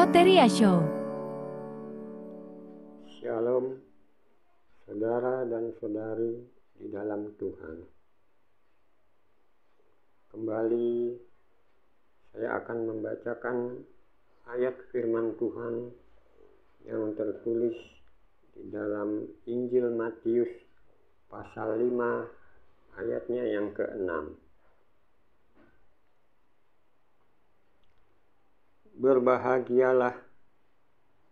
Soteria Show. Shalom, saudara dan saudari di dalam Tuhan. Kembali saya akan membacakan ayat firman Tuhan yang tertulis di dalam Injil Matius pasal 5 ayatnya yang ke-6. Berbahagialah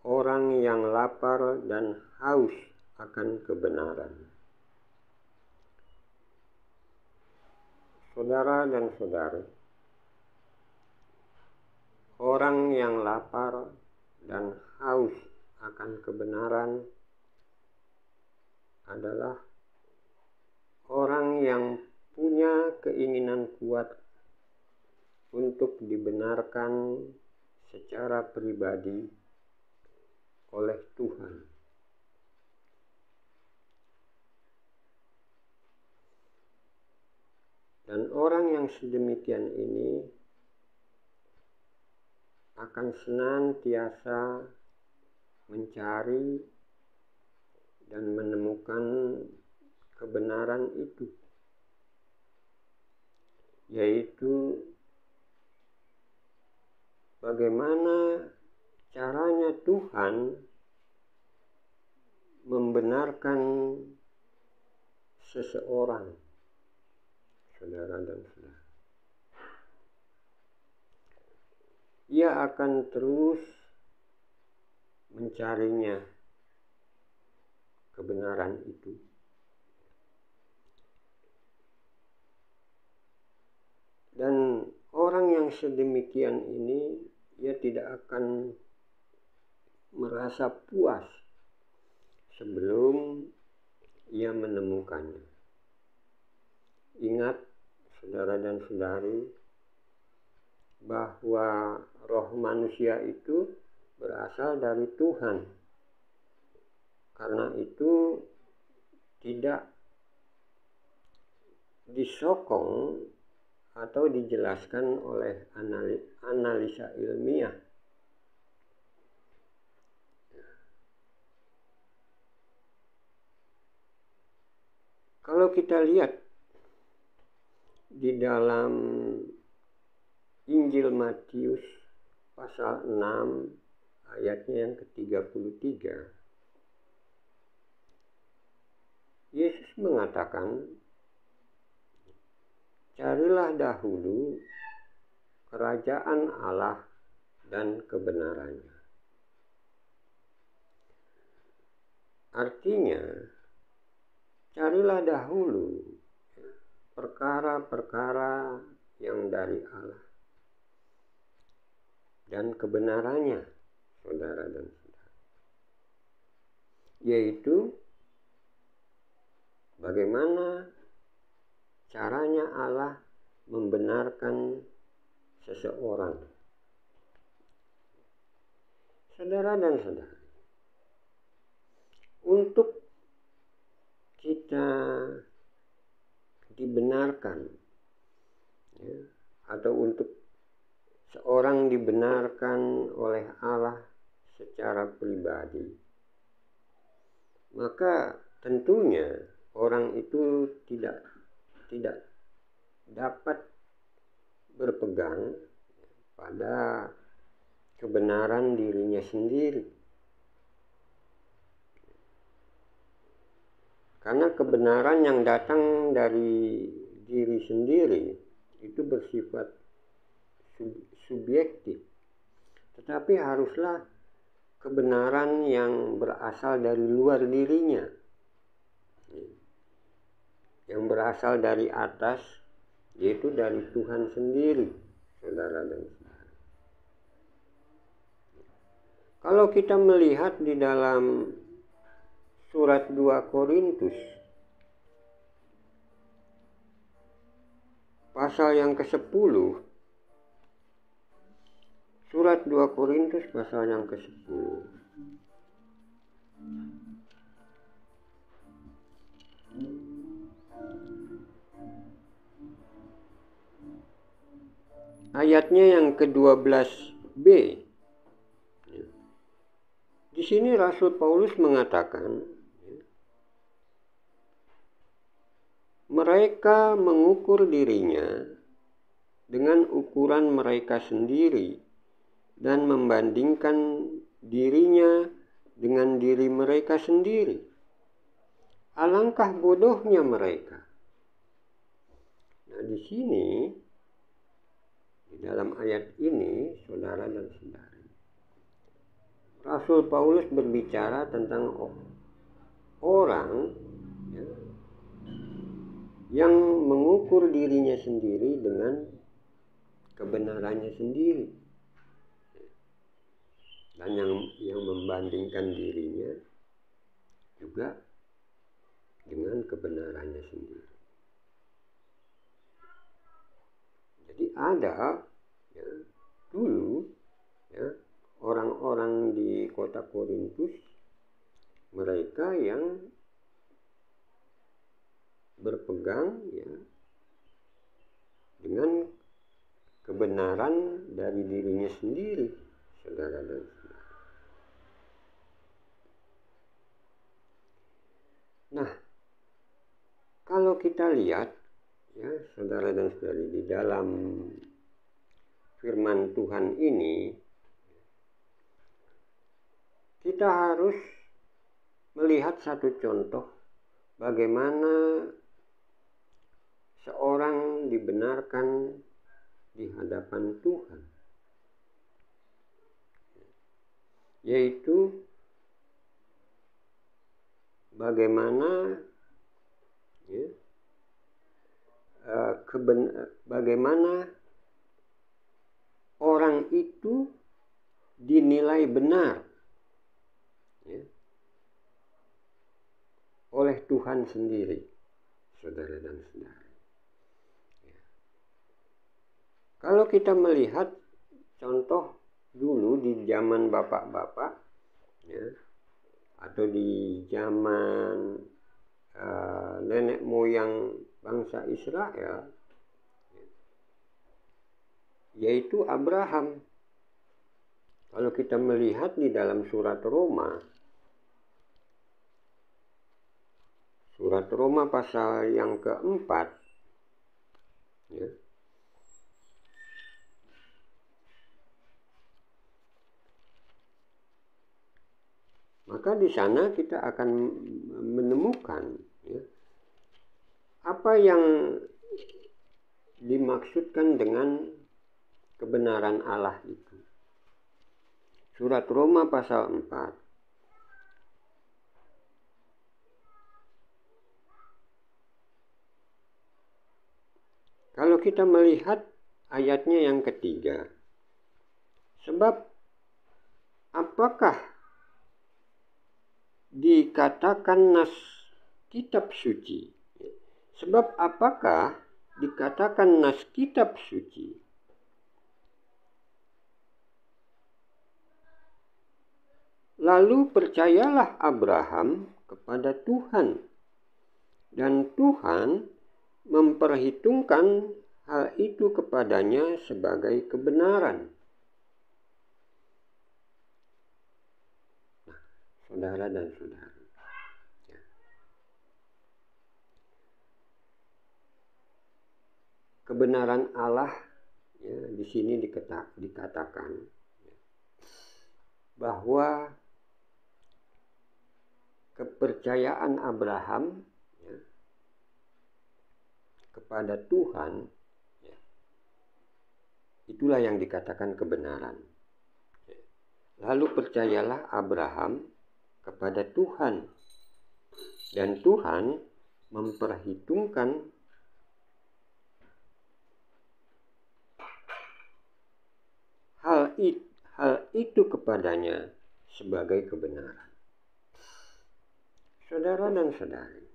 orang yang lapar dan haus akan kebenaran. Saudara dan saudari, orang yang lapar dan haus akan kebenaran adalah orang yang punya keinginan kuat untuk dibenarkan secara pribadi oleh Tuhan. Dan orang yang sedemikian ini akan senantiasa mencari dan menemukan kebenaran itu, yaitu bagaimana caranya Tuhan membenarkan seseorang, saudara dan saudara. Ia akan terus mencarinya, kebenaran itu. Dan orang yang sedemikian ini, ia tidak akan merasa puas sebelum ia menemukannya. Ingat, saudara dan saudari, bahwa roh manusia itu berasal dari Tuhan. Karena itu tidak disokong atau dijelaskan oleh analisa ilmiah. Kalau kita lihat di dalam Injil Matius pasal 6 ayatnya yang ke-33, Yesus mengatakan, carilah dahulu kerajaan Allah dan kebenarannya. Artinya, carilah dahulu perkara-perkara yang dari Allah dan kebenarannya, saudara dan saudara. Yaitu bagaimana caranya Allah membenarkan seseorang. Saudara dan saudara, untuk kita dibenarkan, atau untuk seorang dibenarkan oleh Allah secara pribadi, maka tentunya orang itu tidak dapat berpegang pada kebenaran dirinya sendiri. Karena kebenaran yang datang dari diri sendiri itu bersifat subjektif. Tetapi haruslah kebenaran yang berasal dari luar dirinya, yang berasal dari atas, yaitu dari Tuhan sendiri, saudara dan saudara. Kalau kita melihat di dalam surat 2 Korintus pasal yang ke-10, surat 2 Korintus pasal yang ke-10, ayatnya yang ke-12b, Di sini Rasul Paulus mengatakan, mereka mengukur dirinya dengan ukuran mereka sendiri dan membandingkan dirinya dengan diri mereka sendiri. Alangkah bodohnya mereka. Nah, di sini, di dalam ayat ini, saudara dan saudari, Rasul Paulus berbicara tentang orang yang mengukur dirinya sendiri dengan kebenarannya sendiri, dan yang membandingkan dirinya juga dengan kebenarannya sendiri. Jadi ada dulu orang-orang di kota Korintus, mereka yang berpegang dengan kebenaran dari dirinya sendiri, saudara dan saudara. Nah, kalau kita lihat saudara dan saudari, di dalam firman Tuhan ini, kita harus melihat satu contoh bagaimana seorang dibenarkan di hadapan Tuhan, yaitu bagaimana bagaimana orang itu dinilai benar oleh Tuhan sendiri, saudara dan saudara. Kalau kita melihat contoh dulu di zaman bapak-bapak atau di zaman nenek moyang bangsa Israel, yaitu Abraham. Kalau kita melihat di dalam surat Roma pasal yang keempat, maka di sana kita akan menemukan apa yang dimaksudkan dengan kebenaran Allah itu. Surat Roma pasal 4. Kalau kita melihat ayatnya yang ketiga, sebab apakah dikatakan nas kitab suci? Sebab apakah dikatakan nas kitab suci? Lalu percayalah Abraham kepada Tuhan, dan Tuhan memperhitungkan hal itu kepadanya sebagai kebenaran. Nah, saudara dan saudari, kebenaran Allah di sini dikatakan bahwa kepercayaan Abraham kepada Tuhan, itulah yang dikatakan kebenaran. Lalu percayalah Abraham kepada Tuhan, dan Tuhan memperhitungkan hal itu kepadanya sebagai kebenaran. Saudara dan saudari,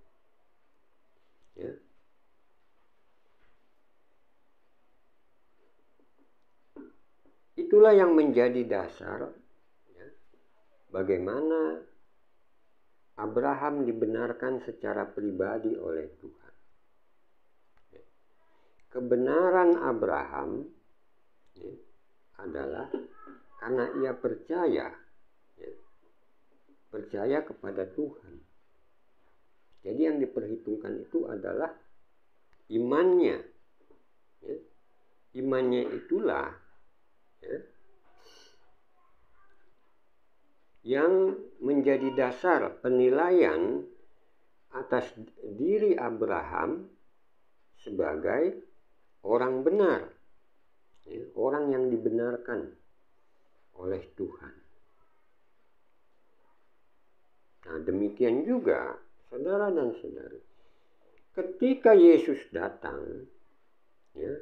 itulah yang menjadi dasar bagaimana Abraham dibenarkan secara pribadi oleh Tuhan. Kebenaran Abraham adalah karena ia percaya percaya kepada Tuhan. Jadi yang diperhitungkan itu adalah imannya. Ya. Imannya itulah ya, yang menjadi dasar penilaian atas diri Abraham sebagai orang benar, ya, orang yang dibenarkan oleh Tuhan. Nah, demikian juga saudara dan saudari, ketika Yesus datang ya,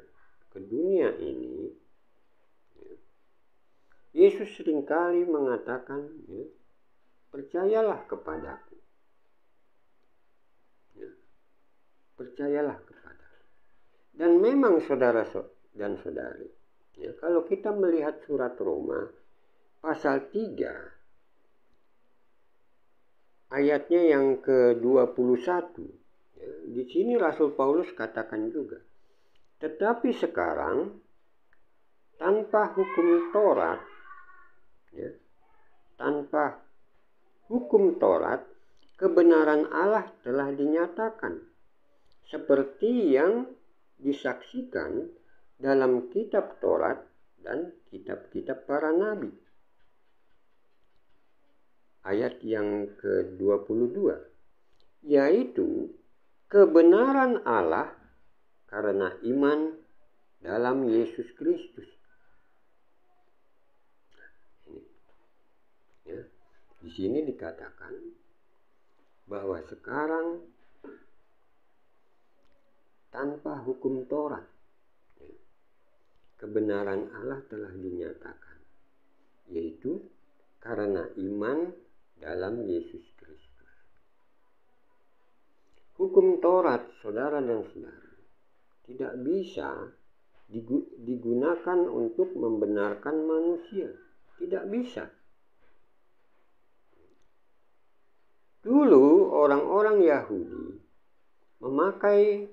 ke dunia ini, ya, Yesus seringkali mengatakan, ya, percayalah kepadaku, ya, percayalah kepadaku. Dan memang saudara dan saudari, ya, kalau kita melihat surat Roma pasal 3 ayatnya yang ke-21, ya, di sini Rasul Paulus katakan juga, tetapi sekarang tanpa hukum Taurat, ya, tanpa hukum Taurat, kebenaran Allah telah dinyatakan seperti yang disaksikan dalam kitab Taurat dan kitab-kitab para nabi. Ayat yang ke-22, yaitu kebenaran Allah karena iman dalam Yesus Kristus. Ya, di sini dikatakan bahwa sekarang tanpa hukum Taurat, ya, kebenaran Allah telah dinyatakan, yaitu karena iman dalam Yesus Kristus. Hukum Taurat, saudara dan saudara, tidak bisa digunakan untuk membenarkan manusia. Tidak bisa. Dulu orang-orang Yahudi memakai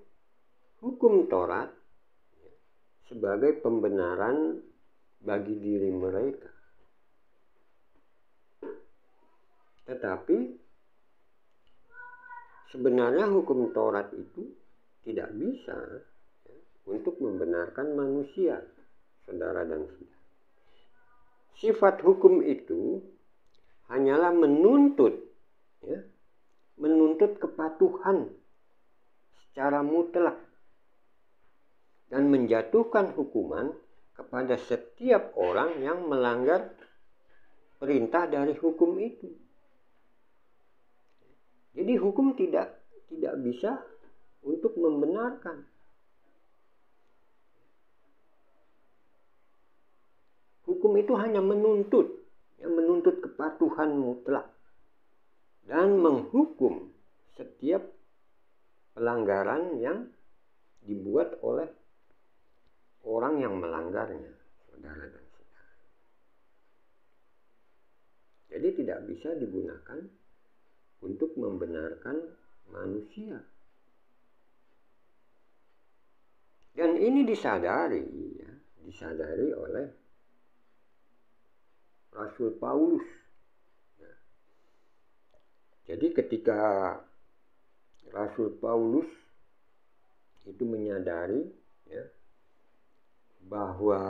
hukum Taurat sebagai pembenaran bagi diri mereka. Tetapi sebenarnya hukum Taurat itu tidak bisa, ya, untuk membenarkan manusia, saudara dan saudara. Sifat hukum itu hanyalah menuntut, ya, menuntut kepatuhan secara mutlak dan menjatuhkan hukuman kepada setiap orang yang melanggar perintah dari hukum itu. Jadi hukum tidak bisa untuk membenarkan. Hukum itu hanya menuntut, yang menuntut kepatuhan mutlak dan menghukum setiap pelanggaran yang dibuat oleh orang yang melanggarnya, saudara dan saudara. Jadi tidak bisa digunakan untuk membenarkan manusia. Dan ini disadari, ya, disadari oleh Rasul Paulus. Ya. Jadi ketika Rasul Paulus itu menyadari, ya, bahwa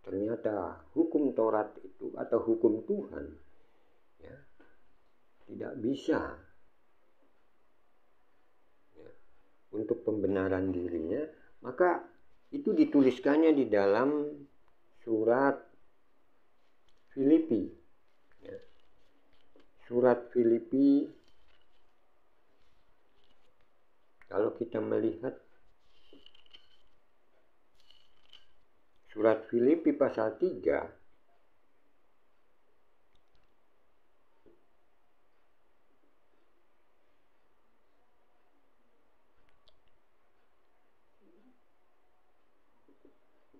ternyata hukum Taurat itu atau hukum Tuhan, ya, tidak bisa, ya, untuk pembenaran dirinya, maka itu dituliskannya di dalam surat Filipi, ya. Surat Filipi, kalau kita melihat surat Filipi pasal 3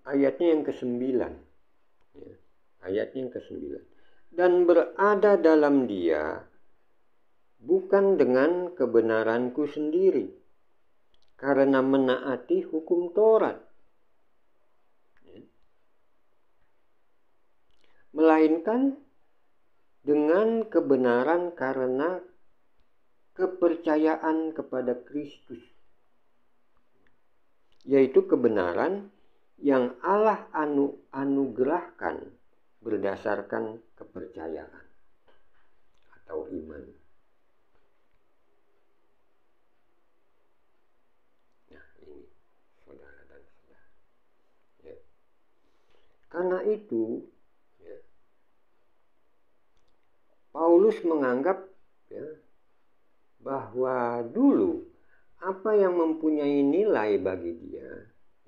ayatnya yang ke-9, ya, ayatnya yang ke-9, dan berada dalam Dia bukan dengan kebenaranku sendiri karena menaati hukum Taurat, ya, melainkan dengan kebenaran karena kepercayaan kepada Kristus, yaitu kebenaran yang Allah anugerahkan berdasarkan kepercayaan atau iman. Nah ini saudara dan saudara. Ya. Karena itu ya, Paulus menganggap ya, bahwa dulu apa yang mempunyai nilai bagi dia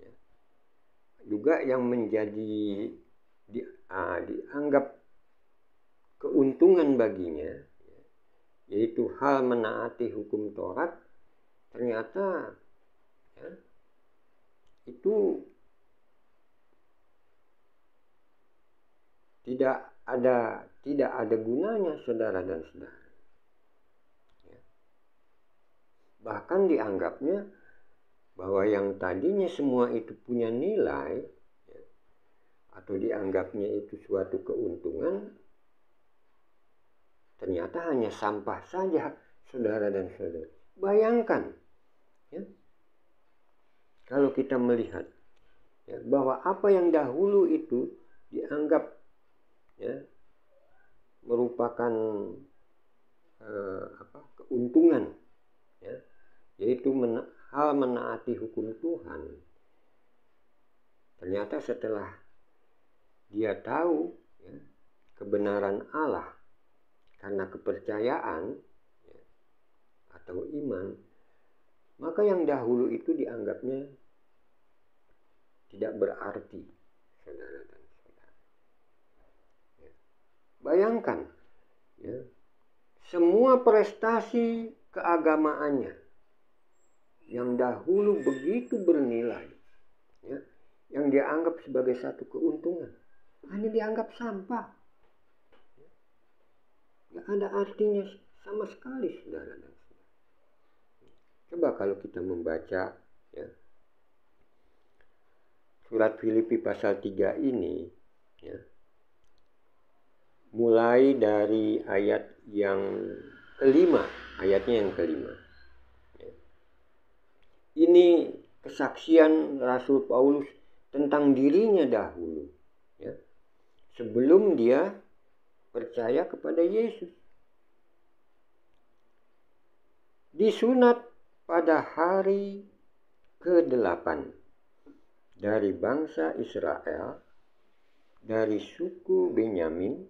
ya, juga yang menjadi dianggap keuntungan baginya, yaitu hal menaati hukum Taurat, ternyata ya, itu tidak ada gunanya, saudara dan saudara. Ya. Bahkan dianggapnya bahwa yang tadinya semua itu punya nilai ya, atau dianggapnya itu suatu keuntungan, ternyata hanya sampah saja, saudara dan saudara. Bayangkan ya, kalau kita melihat ya, bahwa apa yang dahulu itu dianggap ya, merupakan keuntungan ya, yaitu hal menaati hukum Tuhan. Ternyata setelah dia tahu ya, kebenaran Allah karena kepercayaan ya, atau iman, maka yang dahulu itu dianggapnya tidak berarti, saudara dan saudara. Ya. Bayangkan ya, semua prestasi keagamaannya yang dahulu begitu bernilai ya, yang dianggap sebagai satu keuntungan, hanya dianggap sampah. Gak ada artinya sama sekali, saudara dan saudara. Coba kalau kita membaca ya, surat Filipi pasal 3 ini ya, mulai dari ayat yang kelima, ayatnya yang kelima. Ya. Ini kesaksian Rasul Paulus tentang dirinya dahulu ya, sebelum dia percaya kepada Yesus. Disunat pada hari ke-8 dari bangsa Israel, dari suku Benyamin,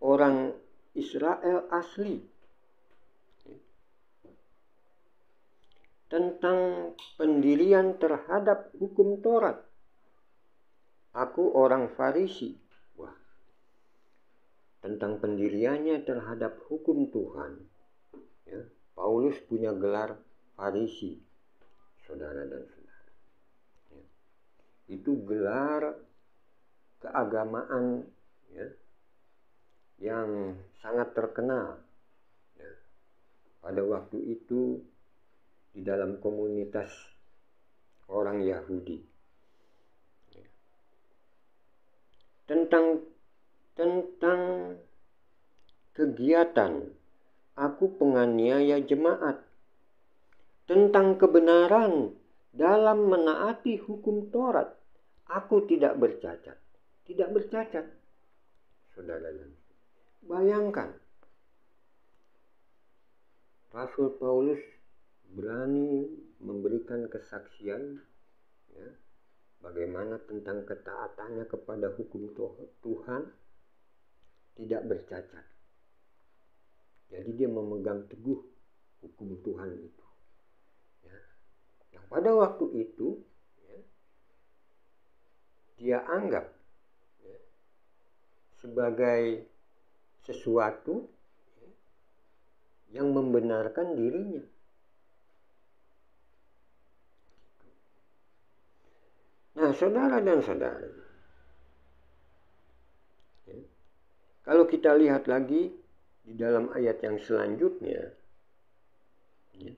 orang Israel asli, tentang pendirian terhadap hukum Taurat. Aku orang Farisi. Wah, tentang pendiriannya terhadap hukum Tuhan ya, Paulus punya gelar Farisi, saudara dan saudara ya. Itu gelar keagamaan ya, yang sangat terkenal ya, pada waktu itu di dalam komunitas orang Yahudi ya. Tentang kegiatan aku penganiaya jemaat, tentang kebenaran dalam menaati hukum Taurat, aku tidak bercacat. Tidak bercacat, saudara. Bayangkan, Rasul Paulus berani memberikan kesaksian ya, bagaimana tentang ketaatannya kepada hukum Tuhan tidak bercacat. Jadi dia memegang teguh hukum Tuhan itu. Ya. Yang pada waktu itu ya, dia anggap ya, sebagai sesuatu ya, yang membenarkan dirinya. Nah, saudara dan saudara, ya, kalau kita lihat lagi di dalam ayat yang selanjutnya, ya,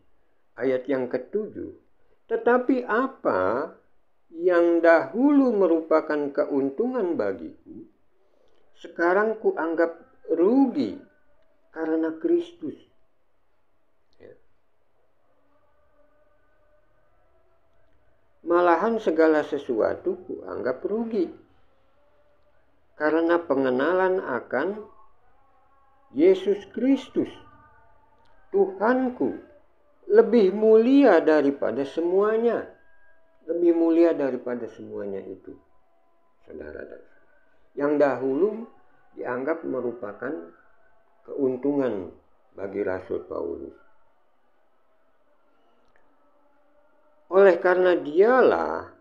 ayat yang ke-7, tetapi apa yang dahulu merupakan keuntungan bagiku, sekarang kuanggap rugi karena Kristus. Ya. Malahan segala sesuatu kuanggap rugi karena pengenalan akan Yesus Kristus, Tuhanku, lebih mulia daripada semuanya. Lebih mulia daripada semuanya itu, saudara. Yang dahulu dianggap merupakan keuntungan bagi Rasul Paulus. Oleh karena dialah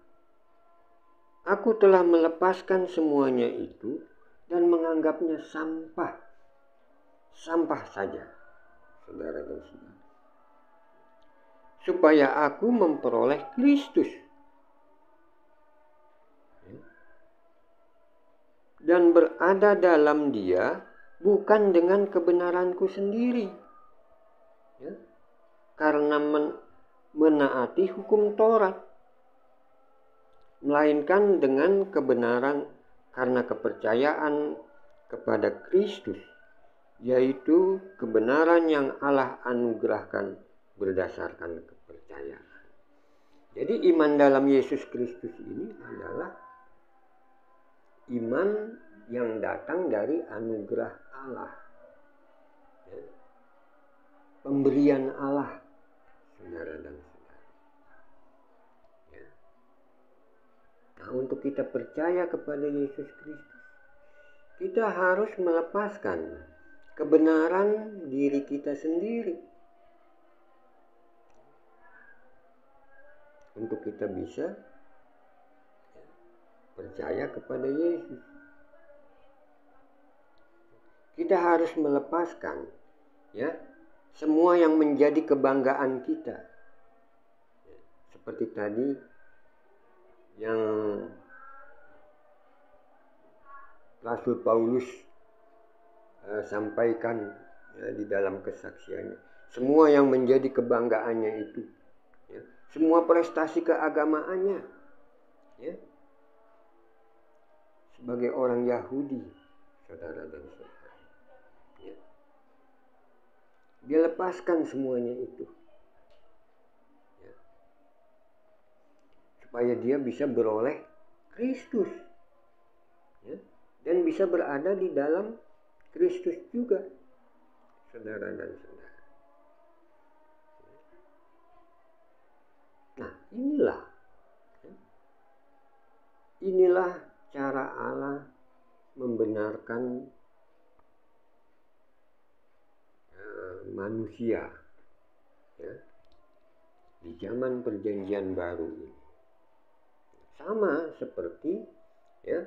aku telah melepaskan semuanya itu dan menganggapnya sampah. Sampah saja, saudara dan saudara. Supaya aku memperoleh Kristus. Dan berada dalam Dia bukan dengan kebenaranku sendiri. Ya, karena menaati hukum Taurat, melainkan dengan kebenaran karena kepercayaan kepada Kristus, yaitu kebenaran yang Allah anugerahkan berdasarkan kepercayaan. Jadi iman dalam Yesus Kristus ini adalah iman yang datang dari anugerah Allah, ya, pemberian Allah, saudara dan saudara. Ya. Nah, untuk kita percaya kepada Yesus Kristus, kita harus melepaskan kebenaran diri kita sendiri untuk kita bisa percaya kepada Yesus. Kita harus melepaskan, ya, semua yang menjadi kebanggaan kita. Seperti tadi yang Rasul Paulus sampaikan, ya, di dalam kesaksiannya. Semua yang menjadi kebanggaannya itu, ya, semua prestasi keagamaannya, ya, sebagai orang Yahudi, saudara dan saudara, ya, dia lepaskan semuanya itu, ya, supaya dia bisa beroleh Kristus, ya, dan bisa berada di dalam Kristus juga, saudara dan saudara. Nah, inilah cara Allah membenarkan manusia, ya, di zaman perjanjian baru ini. Sama seperti, ya,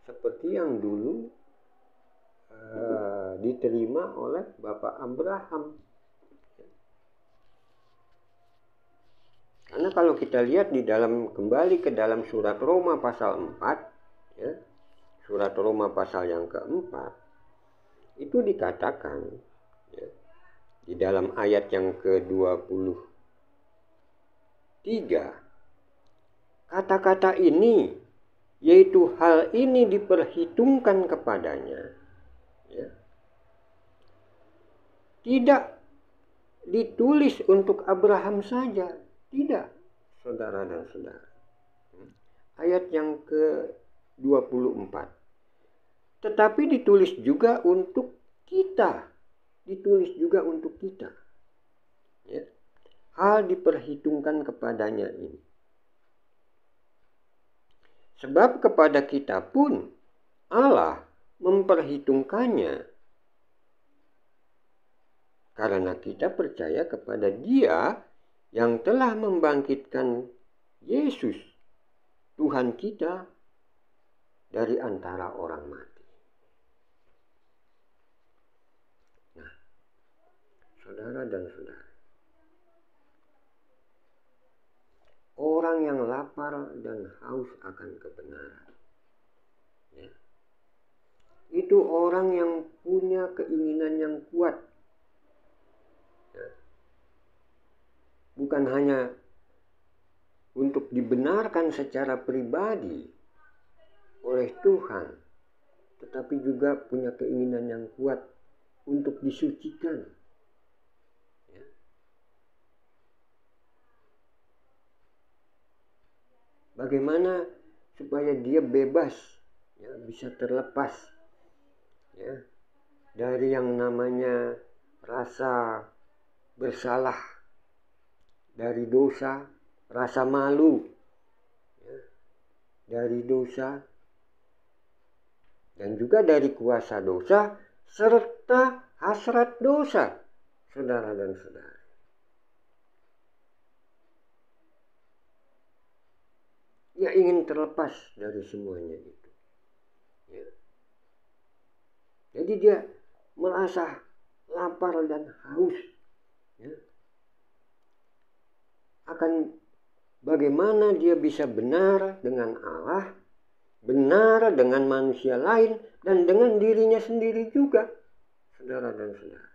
seperti yang dulu diterima oleh Bapak Abraham. Karena kalau kita lihat kembali ke dalam surat Roma pasal 4, ya, surat Roma pasal yang keempat, itu dikatakan, ya, di dalam ayat yang ke-23, kata-kata ini, yaitu hal ini diperhitungkan kepadanya, ya, tidak ditulis untuk Abraham saja. Tidak, saudara dan saudara. Ayat yang ke-24. Tetapi ditulis juga untuk kita. Ditulis juga untuk kita. Ya. Hal diperhitungkan kepadanya ini. Sebab kepada kita pun Allah memperhitungkannya. Karena kita percaya kepada Dia yang telah membangkitkan Yesus, Tuhan kita, dari antara orang mati. Nah, saudara dan saudara, orang yang lapar dan haus akan kebenaran, ya, itu orang yang punya keinginan yang kuat, ya, bukan hanya untuk dibenarkan secara pribadi oleh Tuhan, tetapi juga punya keinginan yang kuat untuk disucikan. Ya. Bagaimana supaya dia bebas, ya, bisa terlepas, ya, dari yang namanya rasa bersalah, dari dosa, rasa malu, ya, dari dosa, dan juga dari kuasa dosa, serta hasrat dosa, saudara dan saudara. Dia ingin terlepas dari semuanya itu. Ya. Jadi dia merasa lapar dan haus, ya, akan bagaimana dia bisa benar dengan Allah, benar dengan manusia lain, dan dengan dirinya sendiri juga, saudara dan saudara.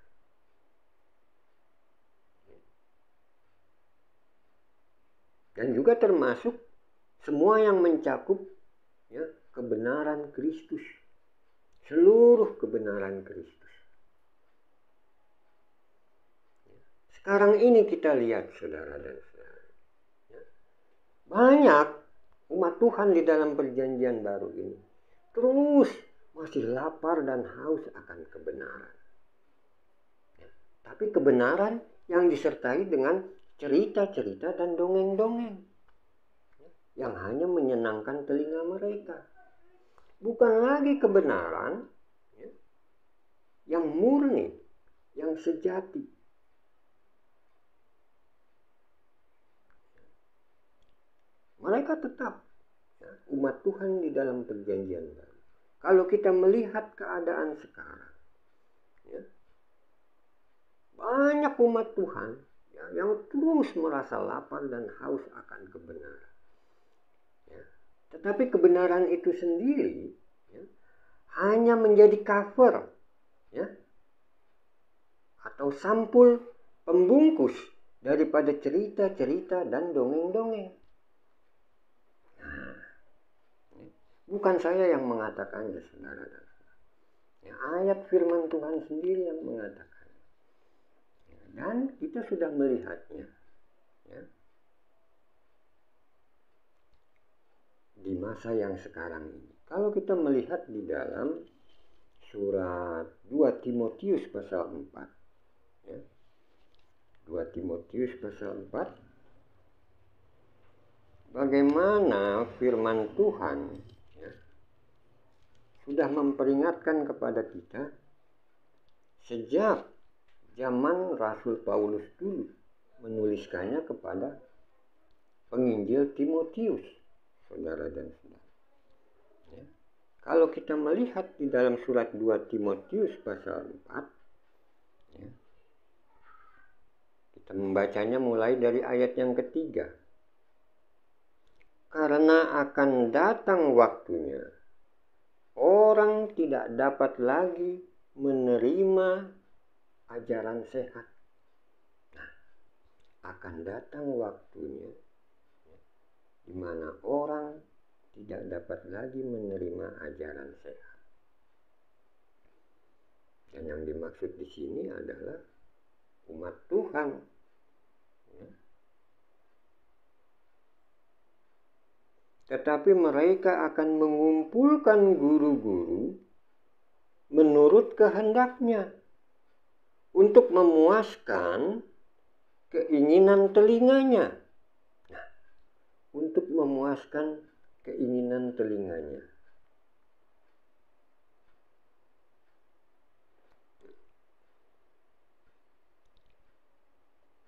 Dan juga termasuk semua yang mencakup, ya, kebenaran Kristus, seluruh kebenaran Kristus. Sekarang ini kita lihat, saudara dan saudara, ya, banyak umat Tuhan di dalam perjanjian baru ini terus masih lapar dan haus akan kebenaran. Ya, tapi kebenaran yang disertai dengan cerita-cerita dan dongeng-dongeng yang hanya menyenangkan telinga mereka. Bukan lagi kebenaran, ya, yang murni, yang sejati. Mereka tetap, ya, umat Tuhan di dalam perjanjian baru. Kalau kita melihat keadaan sekarang, ya, banyak umat Tuhan, ya, yang terus merasa lapar dan haus akan kebenaran. Ya. Tetapi kebenaran itu sendiri, ya, hanya menjadi cover, ya, atau sampul pembungkus daripada cerita-cerita dan dongeng-dongeng. Nah, bukan saya yang mengatakannya, saudara. Ya, ayat firman Tuhan sendiri yang mengatakan. Ya, dan kita sudah melihatnya, ya, di masa yang sekarang ini. Kalau kita melihat di dalam surat 2 Timotius pasal 4, ya, 2 Timotius pasal 4, bagaimana firman Tuhan, ya, sudah memperingatkan kepada kita sejak zaman Rasul Paulus dulu menuliskannya kepada penginjil Timotius, saudara dan saudara. Ya. Kalau kita melihat di dalam surat 2 Timotius pasal 4, ya, kita membacanya mulai dari ayat yang ketiga. Karena akan datang waktunya, orang tidak dapat lagi menerima ajaran sehat. Nah, akan datang waktunya, ya, di mana orang tidak dapat lagi menerima ajaran sehat. Dan yang dimaksud di sini adalah umat Tuhan. Ya. Tetapi mereka akan mengumpulkan guru-guru menurut kehendaknya untuk memuaskan keinginan telinganya. Nah, untuk memuaskan keinginan telinganya.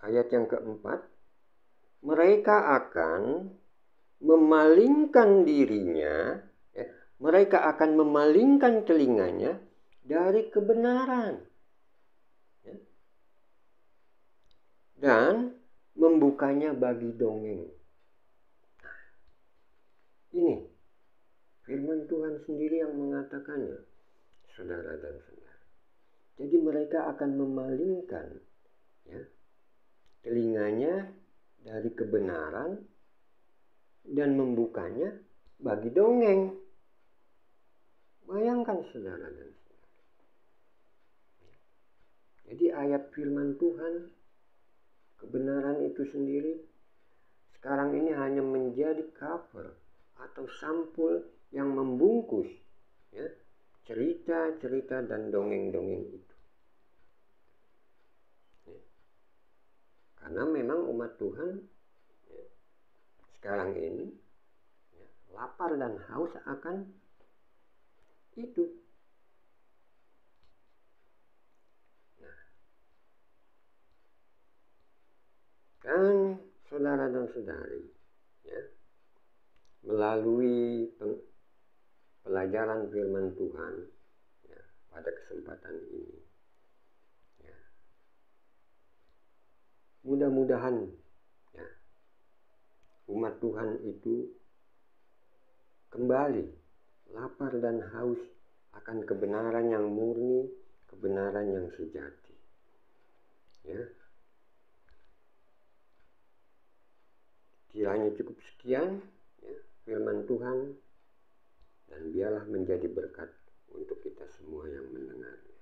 Ayat yang keempat, mereka akan memalingkan dirinya, ya, mereka akan memalingkan telinganya dari kebenaran, ya, dan membukanya bagi dongeng. Nah, ini firman Tuhan sendiri yang mengatakannya, saudara dan saudara. Jadi mereka akan memalingkan, ya, telinganya dari kebenaran dan membukanya bagi dongeng. Bayangkan saudara dan saudara. Jadi ayat firman Tuhan, kebenaran itu sendiri sekarang ini hanya menjadi cover atau sampul yang membungkus ya, cerita-cerita dan dongeng-dongeng itu. Ya. Karena memang umat Tuhan ya, sekarang ini ya, lapar dan haus akan itu. Nah, kan saudara dan saudari ya, melalui pelajaran firman Tuhan ya, pada kesempatan ini ya, mudah-mudahan ya, umat Tuhan itu kembali lapar dan haus akan kebenaran yang murni, kebenaran yang sejati ya. Kiranya cukup sekian ya, firman Tuhan, dan biarlah menjadi berkat untuk kita semua yang mendengarnya.